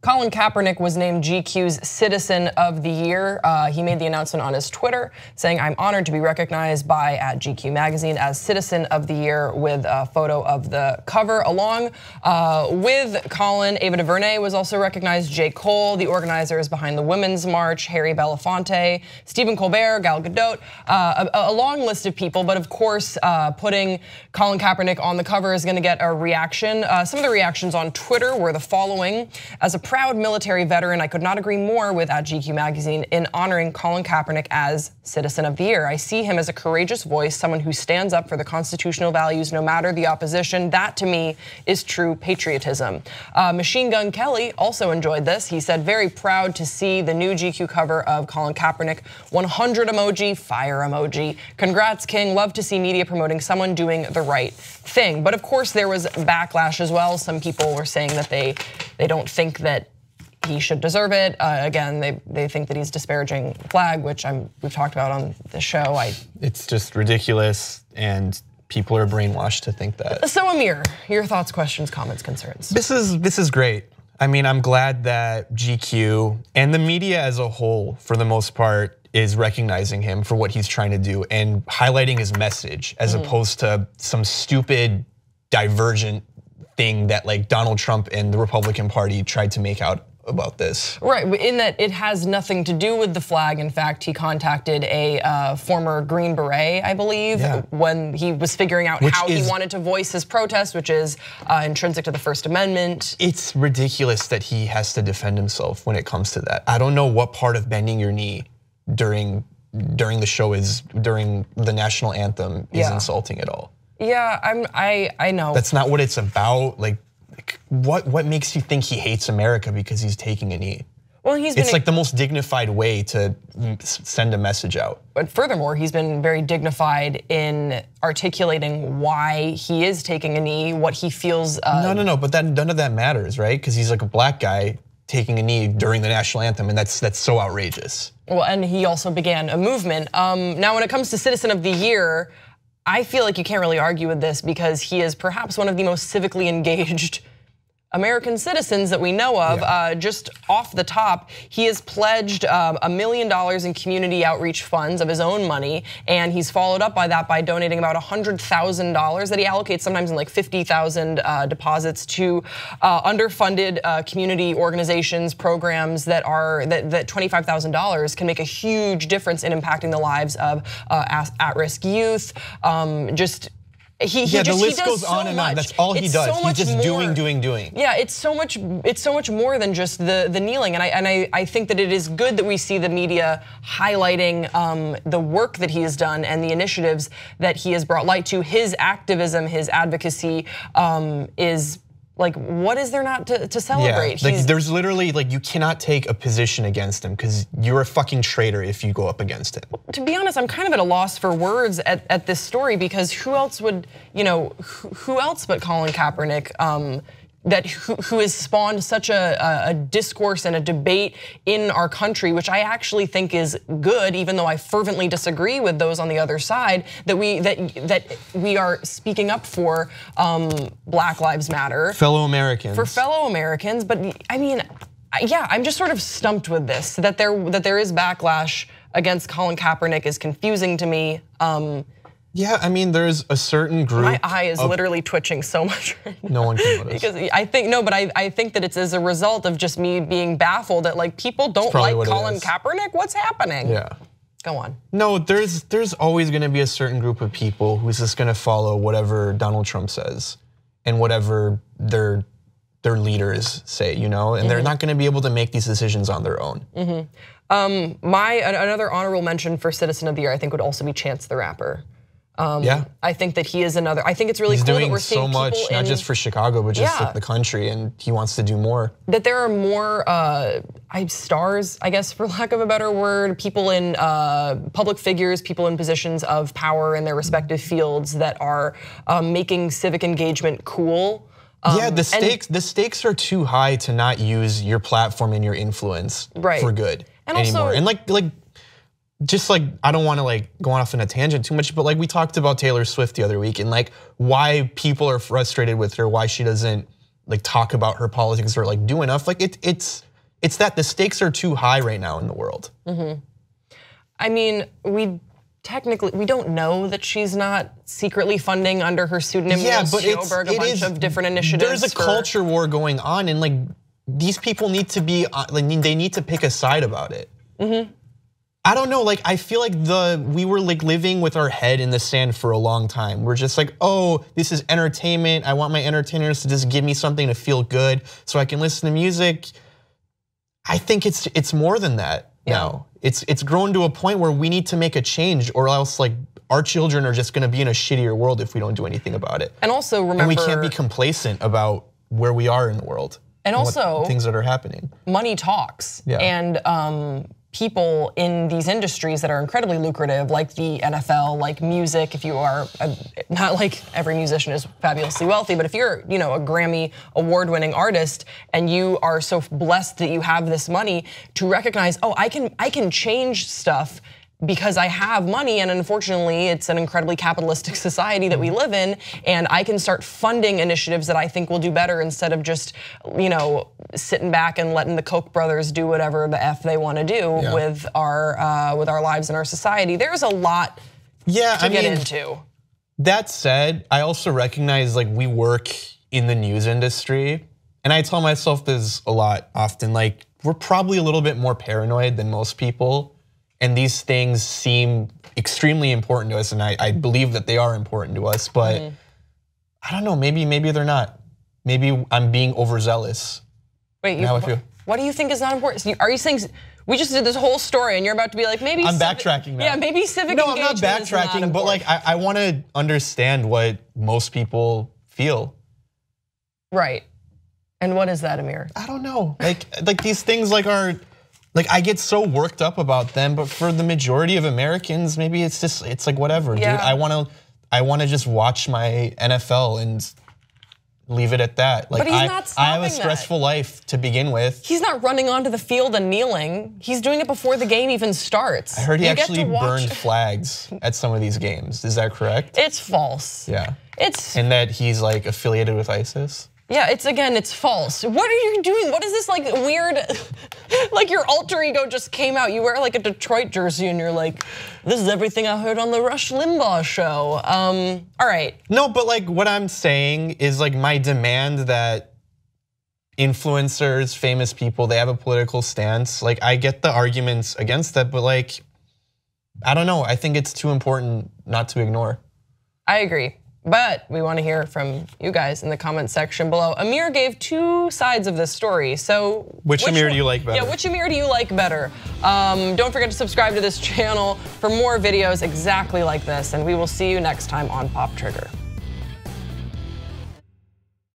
Colin Kaepernick was named GQ's Citizen of the Year. He made the announcement on his Twitter saying, "I'm honored to be recognized by @GQ magazine as Citizen of the Year," with a photo of the cover. Along with Colin, Ava DuVernay was also recognized, J. Cole, the organizers behind the Women's March, Harry Belafonte, Stephen Colbert, Gal Gadot, a long list of people. But of course, putting Colin Kaepernick on the cover is gonna get a reaction. Some of the reactions on Twitter were the following: "As a proud military veteran, I could not agree more with @GQ magazine in honoring Colin Kaepernick as Citizen of the Year. I see him as a courageous voice, someone who stands up for the constitutional values no matter the opposition. That to me is true patriotism." Machine Gun Kelly also enjoyed this. He said, "Very proud to see the new GQ cover of Colin Kaepernick. 100 emoji, fire emoji. Congrats, King. Love to see media promoting someone doing the right thing." But of course, there was backlash as well. Some people were saying that they don't think that he should deserve it. Again, they think that he's disparaging the flag, which we've talked about on the show. It's just ridiculous, and people are brainwashed to think that. So Amir, your thoughts, questions, comments, concerns? This is great. I mean, I'm glad that GQ and the media as a whole, for the most part, is recognizing him for what he's trying to do and highlighting his message, as opposed to some stupid divergent thing that like Donald Trump and the Republican Party tried to make out about this. Right, in that it has nothing to do with the flag. In fact, he contacted a former Green Beret, I believe, when he was figuring out how he wanted to voice his protest, which is intrinsic to the First Amendment. It's ridiculous that he has to defend himself when it comes to that. I don't know what part of bending your knee during the show during the national anthem is insulting at all. Yeah, I know. That's not what it's about. Like what makes you think he hates America because he's taking a knee? Well, it's like the most dignified way to send a message out. But furthermore, he's been very dignified in articulating why he is taking a knee, what he feels. No, but none of that matters, right? Because he's like a black guy taking a knee during the national anthem, and that's so outrageous. Well, and he also began a movement. Now, when it comes to Citizen of the Year, I feel like you can't really argue with this because he is perhaps one of the most civically engaged American citizens that we know of. Just off the top, he has pledged $1 million in community outreach funds of his own money, and he's followed up by that by donating about $100,000 that he allocates sometimes in like 50,000 deposits to underfunded community organizations, programs that $25,000 can make a huge difference in impacting the lives of at-risk youth. The list goes on and on. That's all he does. He's just doing. Yeah, it's so much more than just the kneeling, and I think that it is good that we see the media highlighting the work that he has done and the initiatives that he has brought light to. His activism, his advocacy is. Like, what is there not to celebrate? Yeah, like there's literally, like, you cannot take a position against him because you're a fucking traitor if you go up against him. To be honest, I'm kind of at a loss for words at this story because who else would, who else but Colin Kaepernick who has spawned such a discourse and a debate in our country, which I actually think is good, even though I fervently disagree with those on the other side, that we are speaking up for Black Lives Matter. Fellow Americans. For fellow Americans, but I mean, yeah, I'm just sort of stumped with this, that there is backlash against Colin Kaepernick is confusing to me. Yeah, I mean, there's a certain group. My eye is literally twitching so much right now. No one can notice. Because I think that it's as a result of just me being baffled that like people don't like Colin Kaepernick. What's happening? Yeah. Go on. No, there's always gonna be a certain group of people who's just gonna follow whatever Donald Trump says and whatever their leaders say, and they're not gonna be able to make these decisions on their own. Another honorable mention for Citizen of the Year, I think, would also be Chance the Rapper. I think that he is another. I think it's really cool that we're seeing people so much, not just for Chicago, but just like the country, and he wants to do more. That there are more stars, I guess, for lack of a better word, people in public figures, people in positions of power in their respective fields that are making civic engagement cool. Yeah, the stakes are too high to not use your platform and your influence for good anymore. And like. Just like, I don't want to like go off on a tangent too much, but like we talked about Taylor Swift the other week and like why people are frustrated with her, why she doesn't like talk about her politics or like do enough. Like it's that the stakes are too high right now in the world. I mean, we don't know that she's not secretly funding under her pseudonym Schoberg a bunch of different initiatives. There's a culture war going on, and like these people need to be like they need to pick a side about it. I don't know, like I feel like we were like living with our head in the sand for a long time. We're just like, oh, this is entertainment. I want my entertainers to just give me something to feel good so I can listen to music. I think it's more than that now. It's grown to a point where we need to make a change, or else like our children are just gonna be in a shittier world if we don't do anything about it. And also remember, and we can't be complacent about where we are in the world. And also things that are happening. Money talks. And people in these industries that are incredibly lucrative, like the NFL, like music, if you are, not like every musician is fabulously wealthy, but if you're a Grammy award-winning artist and you are so blessed that you have this money, to recognize, oh, I can change stuff because I have money, and unfortunately it's an incredibly capitalistic society that we live in, and I can start funding initiatives that I think will do better instead of just sitting back and letting the Koch brothers do whatever the F they want to do with our lives and our society. There's a lot to get into. That said, I also recognize like we work in the news industry, and I tell myself this a lot often, like we're probably a little bit more paranoid than most people. And these things seem extremely important to us, and I believe that they are important to us, but I don't know, maybe they're not. Maybe I'm being overzealous. Wait, what do you think is not important? Are you saying, we just did this whole story and you're about to be like, maybe I'm backtracking now. Yeah, maybe civic engagement. No, I'm not backtracking, but like I want to understand what most people feel. Right, and what is that, Amir? I don't know, like these things are, like I get so worked up about them, but for the majority of Americans, maybe it's like whatever, dude. I want to just watch my NFL and leave it at that. Like but he's not stopping I have a stressful life to begin with. He's not running onto the field and kneeling. He's doing it before the game even starts. I heard he actually burned flags at some of these games. Is that correct? It's false. Yeah. And that he's like affiliated with ISIS. Yeah, it's false. What are you doing? What is this like weird, like your alter ego just came out. You wear like a Detroit jersey and you're like, this is everything I heard on the Rush Limbaugh show. All right. No, but like what I'm saying is like my demand that influencers, famous people, they have a political stance. Like I get the arguments against that, but like, I don't know. I think it's too important not to ignore. I agree. But we want to hear from you guys in the comment section below. Amir gave two sides of this story, so which Amir do you like better? Yeah, which Amir do you like better? Don't forget to subscribe to this channel for more videos exactly like this, and we will see you next time on Pop Trigger.